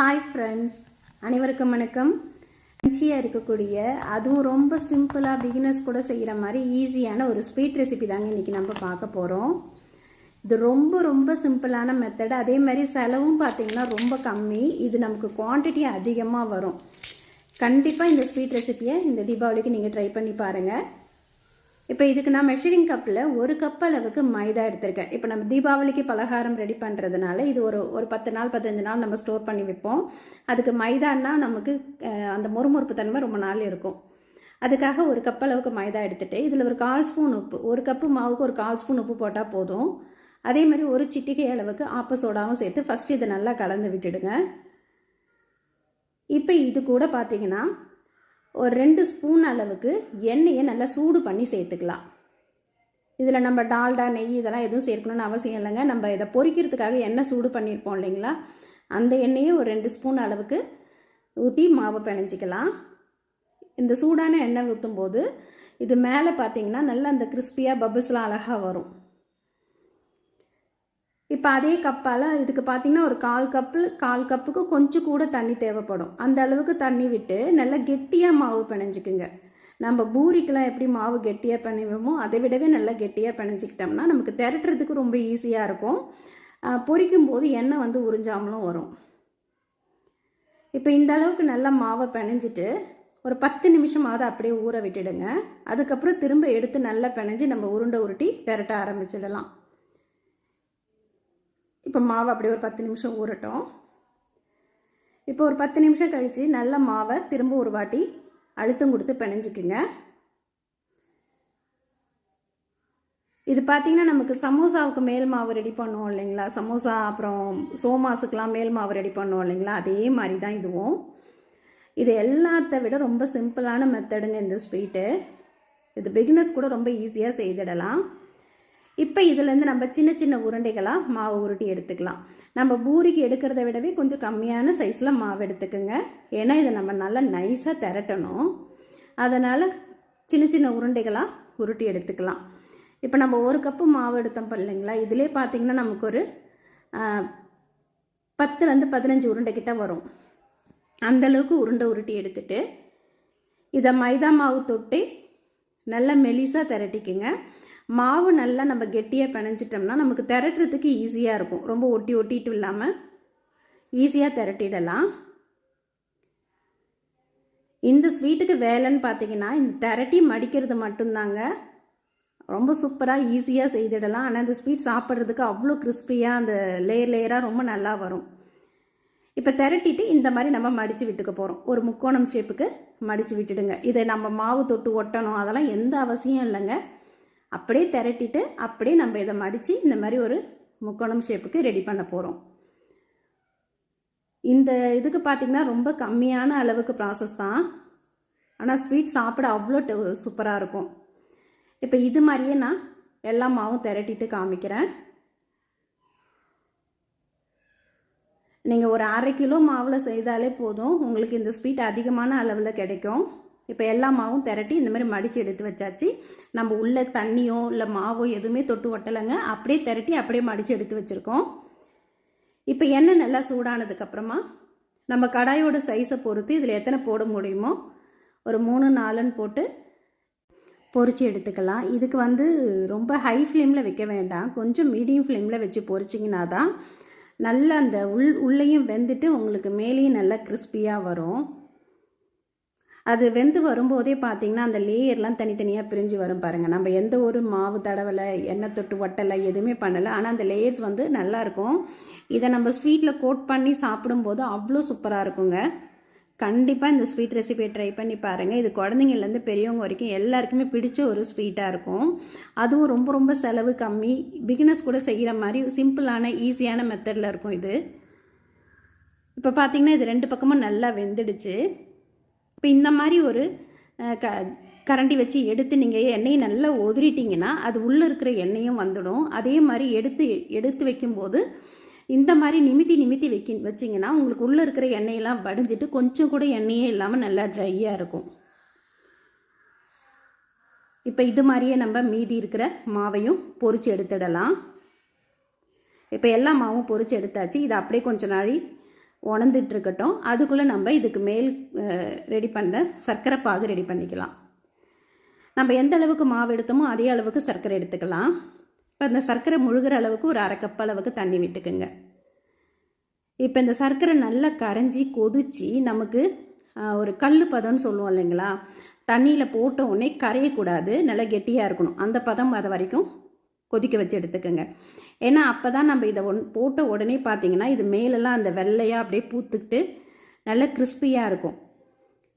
Hi friends, அனைவருக்கும் வணக்கம். ஈஸியாக இருக்கக்கூடிய, அதுவும் ரொம்ப சிம்பிளாக பிகினர்ஸ் கூட செய்கிற மாதிரி ஈஸியான ஒரு ஸ்வீட் ரெசிபி தாங்க இன்றைக்கி நம்ம பார்க்க போகிறோம். இது ரொம்ப ரொம்ப சிம்பிளான மெத்தட். அதே மாதிரி செலவும் பார்த்திங்கன்னா ரொம்ப கம்மி. இது நமக்கு குவான்டிட்டி அதிகமாக வரும். கண்டிப்பாக இந்த ஸ்வீட் ரெசிபியை இந்த தீபாவளிக்கு நீங்கள் ட்ரை பண்ணி பாருங்கள். இப்போ இதுக்கு நான் மெஷரிங் கப்பில் 1 கப் அளவுக்கு மைதா எடுத்திருக்கேன். இப்போ நம்ம தீபாவளிக்கு பலகாரம் ரெடி பண்ணுறதுனால இது ஒரு 10 நாள் 15 நாள் நம்ம ஸ்டோர் பண்ணி வைப்போம். அதுக்கு மைதான்னா நமக்கு அந்த மொறுமொறுப்பு தன்மை ரொம்ப நாள் இருக்கும். அதுக்காக 1 கப் அளவுக்கு மைதா எடுத்துகிட்டு இதில் ஒரு 1/4 ஸ்பூன் உப்பு, 1 கப்பு மாவுக்கு ஒரு 1/4 ஸ்பூன் உப்பு போட்டால் போதும். அதே மாதிரி ஒரு சிட்டிகை அளவுக்கு ஆப்ப சோடாவும் சேர்த்து ஃபஸ்ட்டு இதை நல்லா கலந்து விட்டுடுங்க. இப்போ இது கூட பார்த்திங்கன்னா ஒரு 2 ஸ்பூன் அளவுக்கு எண்ணெயை நல்லா சூடு பண்ணி சேர்த்துக்கலாம். இதில் நம்ம டால்டா, நெய் இதெல்லாம் எதுவும் சேர்க்கணும்னு அவசியம் இல்லைங்க. நம்ம இதை பொரிக்கிறதுக்காக எண்ணெய் சூடு பண்ணியிருப்போம் இல்லைங்களா, அந்த எண்ணெயை ஒரு 2 ஸ்பூன் அளவுக்கு ஊற்றி மாவை பிணைஞ்சிக்கலாம். இந்த சூடான எண்ணெய் ஊற்றும் போது இது மேலே பார்த்திங்கன்னா நல்லா அந்த கிறிஸ்பியாக பபிள்ஸ்லாம் அழகாக வரும். இப்போ அதே கப்பால் இதுக்கு பார்த்திங்கன்னா ஒரு 1/4 கப்புக்கு கொஞ்சம் கூட தண்ணி தேவைப்படும். அந்த அளவுக்கு தண்ணி விட்டு நல்லா கெட்டியாக மாவு பிணைஞ்சிக்குங்க. நம்ம பூரிக்கெலாம் எப்படி மாவு கெட்டியாக பிணைவோமோ அதை விடவே நல்லா கெட்டியாக பிணைஞ்சிக்கிட்டோம்னா நமக்கு திரட்டுறதுக்கு ரொம்ப ஈஸியாக இருக்கும். பொரிக்கும் போது எண்ணெய் உறிஞ்சாமலும் வரும். இப்போ இந்த அளவுக்கு நல்லா மாவை பிணைஞ்சிட்டு ஒரு 10 நிமிஷமாவது அப்படியே ஊற விட்டுடுங்க. அதுக்கப்புறம் திரும்ப எடுத்து நல்லா பிணைஞ்சி நம்ம உருண்டை உருட்டி திரட்ட ஆரம்பிச்சிடலாம். இப்போ மாவு அப்படியே ஒரு 10 நிமிஷம் ஊறட்டும். இப்போ ஒரு 10 நிமிஷம் கழித்து நல்ல மாவை திரும்ப ஒரு வாட்டி அழுத்தம் கொடுத்து பிணைஞ்சிக்குங்க. இது பார்த்திங்கன்னா நமக்கு சமோசாவுக்கு மேல் மாவு ரெடி பண்ணுவோம் இல்லைங்களா, சமோசா அப்புறம் சோமாஸுக்கெலாம் மேல் மாவு ரெடி பண்ணுவோம் இல்லைங்களா, அதே மாதிரி தான் இதுவும். இது எல்லாத்த விட ரொம்ப சிம்பிளான மெத்தடுங்க இந்த ஸ்வீட்டு. இது பிகினர்ஸ் கூட ரொம்ப ஈஸியாக செய்திடலாம். இப்போ இதிலேருந்து நம்ம சின்ன சின்ன உருண்டைகளாக மாவு உருட்டி எடுத்துக்கலாம். நம்ம பூரிக்கு எடுக்கிறத விடவே கொஞ்சம் கம்மியான சைஸில் மாவு எடுத்துக்கோங்க. ஏன்னா இதை நம்ம நல்லா நைஸாக திரட்டணும். அதனால் சின்ன சின்ன உருண்டைகளாக உருட்டி எடுத்துக்கலாம். இப்போ நம்ம 1 கப்பு மாவு எடுத்தோம் இல்லைங்களா, இதிலே பார்த்திங்கன்னா நமக்கு ஒரு 10லேருந்து 15 உருண்டை கிட்ட வரும். அந்தளவுக்கு உருண்டை உருட்டி எடுத்துட்டு இதை மைதா மாவு தொட்டு நல்லா மெலிசாக திரட்டிக்குங்க. மாவு நல்லா நம்ம கெட்டியாக பிணைஞ்சிட்டோம்னா நமக்கு திரட்டுறதுக்கு ஈஸியாக இருக்கும். ரொம்ப ஒட்டிட்டு இல்லாமல் ஈஸியாக திரட்டிடலாம். இந்த ஸ்வீட்டுக்கு வேலைன்னு பார்த்தீங்கன்னா இந்த திரட்டி மடிக்கிறது மட்டும்தாங்க. ரொம்ப சூப்பராக ஈஸியாக செய்திடலாம். ஆனால் இந்த ஸ்வீட் சாப்பிட்றதுக்கு அவ்வளோ கிறிஸ்பியாக அந்த லேயராக ரொம்ப நல்லா வரும். இப்போ திரட்டிட்டு இந்த மாதிரி நம்ம மடித்து விட்டுக்க போகிறோம். ஒரு முக்கோணம் ஷேப்புக்கு மடித்து விட்டுடுங்க. இதை நம்ம மாவு தொட்டு ஒட்டணும் அதெல்லாம் எந்த அவசியம் இல்லைங்க. அப்படியே திரட்டிட்டு அப்படியே நம்ம இதை மடித்து இந்த மாதிரி ஒரு முக்கோணம் ஷேப்புக்கு ரெடி பண்ண போகிறோம். இந்த இதுக்கு பார்த்திங்கன்னா ரொம்ப கம்மியான அளவுக்கு ப்ராசஸ் தான். ஆனால் ஸ்வீட் சாப்பிட அவ்வளோ சூப்பராக இருக்கும். இப்போ இது மாதிரியே நான் எல்லா மாவும் திரட்டிட்டு காமிக்கிறேன். நீங்கள் ஒரு 1/2 கிலோ மாவில் செய்தாலே போதும், உங்களுக்கு இந்த ஸ்வீட் அதிகமான அளவில் கிடைக்கும். இப்போ எல்லா மாவும் திரட்டி இந்த மாதிரி மடித்து எடுத்து வச்சாச்சு. நம்ம உள்ள தண்ணியோ இல்லை மாவோ எதுவுமே தொட்டு ஒட்டலைங்க. அப்படியே திரட்டி அப்படியே மடித்து எடுத்து வச்சுருக்கோம். இப்போ எண்ணெய் நல்லா சூடானதுக்கப்புறமா நம்ம கடாயோட சைஸை பொறுத்து இதில் எத்தனை போட முடியுமோ ஒரு 3-4ன்னு போட்டு பொரித்து எடுத்துக்கலாம். இதுக்கு ரொம்ப ஹை ஃப்ளேமில் வைக்க வேண்டாம், கொஞ்சம் மீடியம் ஃப்ளேமில் வச்சு பொரிச்சிங்கன்னா தான் நல்லா அந்த உள்ளேயும் வெந்துட்டு உங்களுக்கு மேலேயும் நல்லா கிறிஸ்பியாக வரும். அது வெந்து வரும்போதே பார்த்திங்கன்னா அந்த லேயர்லாம் தனித்தனியாக பிரிஞ்சு வரும் பாருங்கள். நம்ம எந்த ஒரு மாவு தடவலை, எண்ணெய் தொட்டு ஒட்டலை, எதுவுமே பண்ணலை. ஆனால் அந்த லேயர்ஸ் நல்லாயிருக்கும். இதை நம்ம ஸ்வீட்டில் கோட் பண்ணி சாப்பிடும்போது அவ்வளோ சூப்பராக இருக்குங்க. கண்டிப்பாக இந்த ஸ்வீட் ரெசிபியை ட்ரை பண்ணி பாருங்கள். இது குழந்தைங்கள்லேருந்து பெரியவங்க வரைக்கும் எல்லாருக்குமே பிடிச்ச ஒரு ஸ்வீட்டாக இருக்கும். அதுவும் ரொம்ப ரொம்ப செலவு கம்மி, பிகினர்ஸ் கூட செய்கிற மாதிரி சிம்பிளான ஈஸியான மெத்தடில் இருக்கும் இது. இப்போ பார்த்திங்கன்னா இது 2 பக்கமும் நல்லா வெந்துடுச்சு. இப்போ இந்த மாதிரி ஒரு கரண்டி வச்சு எடுத்து நீங்கள் எண்ணெயை நல்லா உதிரிட்டிங்கன்னா அது உள்ளே இருக்கிற எண்ணெயும் வந்துடும். அதே மாதிரி எடுத்து வைக்கும்போது இந்த மாதிரி நிமித்தி வச்சிங்கன்னா உங்களுக்கு உள்ளே இருக்கிற எண்ணெயெல்லாம் வடிஞ்சிட்டு கொஞ்சம் கூட எண்ணெயே இல்லாமல் நல்லா ட்ரையாக இருக்கும். இப்போ இது மாதிரியே நம்ம மீதி இருக்கிற மாவையும் பொரித்து எடுத்துடலாம். இப்போ எல்லா மாவும் பொரித்து எடுத்தாச்சு. இதை அப்படியே கொஞ்சம் நாள் உணர்ந்துட்டு இருக்கட்டும். அதுக்குள்ளே நம்ம இதுக்கு மேல் ரெடி பண்ண சர்க்கரை பாகு ரெடி பண்ணிக்கலாம். நம்ம எந்த அளவுக்கு மாவு எடுத்தோமோ அதே அளவுக்கு சர்க்கரை எடுத்துக்கலாம். இப்போ இந்த சர்க்கரை முழுகிற அளவுக்கு ஒரு 1/2 கப் அளவுக்கு தண்ணி விட்டுக்குங்க. இப்போ இந்த சர்க்கரை நல்லா கரைஞ்சி கொதித்து நமக்கு ஒரு கல் பதம்னு சொல்லுவோம் இல்லைங்களா, தண்ணியில் போட்ட உடனே கரையக்கூடாது, நல்லா கெட்டியாக இருக்கணும். அந்த பதம் அது வரைக்கும் கொதிக்க வச்சு எடுத்துக்கோங்க. ஏன்னா அப்போ தான் நம்ம இதை போட்ட உடனே பார்த்திங்கன்னா இது மேலெல்லாம் அந்த வெள்ளையாக அப்படியே பூத்துக்கிட்டு நல்லா கிறிஸ்பியாக இருக்கும்.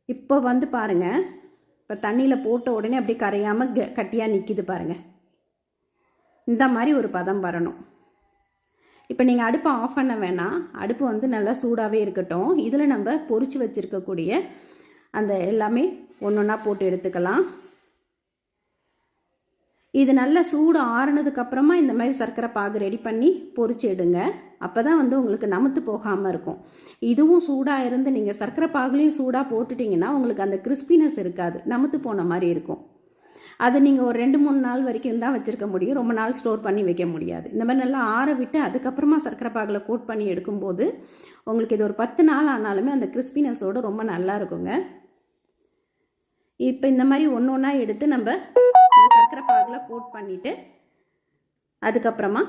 இப்போ வந்து பாருங்கள், இப்போ தண்ணியில் போட்ட உடனே அப்படியே கரையாமல் கட்டியாக நிற்கிது பாருங்கள். இந்த மாதிரி ஒரு பதம் வரணும். இப்போ நீங்கள் அடுப்பை ஆஃப் பண்ண வேணாம், அடுப்பு வந்து நல்லா சூடாகவே இருக்கட்டும். இதில் நம்ம பொரிச்சு வச்சுருக்கக்கூடிய அந்த எல்லாமே ஒன்று ஒன்றா போட்டு எடுத்துக்கலாம். இது நல்லா சூடு ஆறுனதுக்கப்புறமா இந்த மாதிரி சர்க்கரை பாகு ரெடி பண்ணி பொரிச்சு எடுங்க. அப்போ தான் வந்து உங்களுக்கு நமுத்து போகாமல் இருக்கும். இதுவும் சூடாக இருந்து நீங்கள் சர்க்கரை பாகுலேயும் சூடாக போட்டுட்டிங்கன்னா உங்களுக்கு அந்த கிறிஸ்பினஸ் இருக்காது, நமுத்து போன மாதிரி இருக்கும். அது நீங்கள் ஒரு 2-3 நாள் வரைக்கும் தான் வச்சுருக்க முடியும், ரொம்ப நாள் ஸ்டோர் பண்ணி வைக்க முடியாது. இந்த மாதிரி நல்லா ஆற விட்டு அதுக்கப்புறமா சர்க்கரை பாகில் கோட் பண்ணி எடுக்கும்போது உங்களுக்கு இது ஒரு 10 நாள் ஆனாலுமே அந்த கிறிஸ்பினஸோடு ரொம்ப நல்லா இருக்குங்க. இப்போ இந்த மாதிரி ஒன்று ஒன்றா எடுத்து நம்ம இந்த சர்க்கரை பாகில் கோட் பண்ணிவிட்டு அதுக்கப்புறமா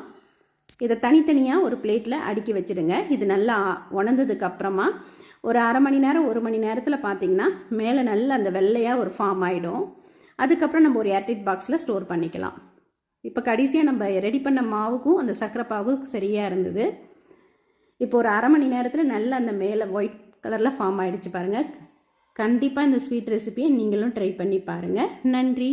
இதை தனித்தனியாக ஒரு பிளேட்டில் அடுக்கி வச்சுடுங்க. இது நல்லா உணர்ந்ததுக்கப்புறமா ஒரு 1/2 மணி நேரம் 1 மணி நேரத்தில் பார்த்திங்கன்னா மேலே நல்லா அந்த வெள்ளையாக ஒரு ஃபார்ம் ஆகிடும். அதுக்கப்புறம் நம்ம ஒரு ஏர்டைட் பாக்ஸில் ஸ்டோர் பண்ணிக்கலாம். இப்போ கடைசியாக நம்ம ரெடி பண்ண மாவுக்கும் அந்த சர்க்கரை பாகும் சரியாக இருந்தது. இப்போ ஒரு 1/2 மணி நேரத்தில் நல்லா அந்த மேலே ஒயிட் கலரில் ஃபார்ம் ஆகிடுச்சு பாருங்கள். கண்டிப்பாக இந்த ஸ்வீட் ரெசிபியை நீங்களும் ட்ரை பண்ணி பாருங்கள். நன்றி.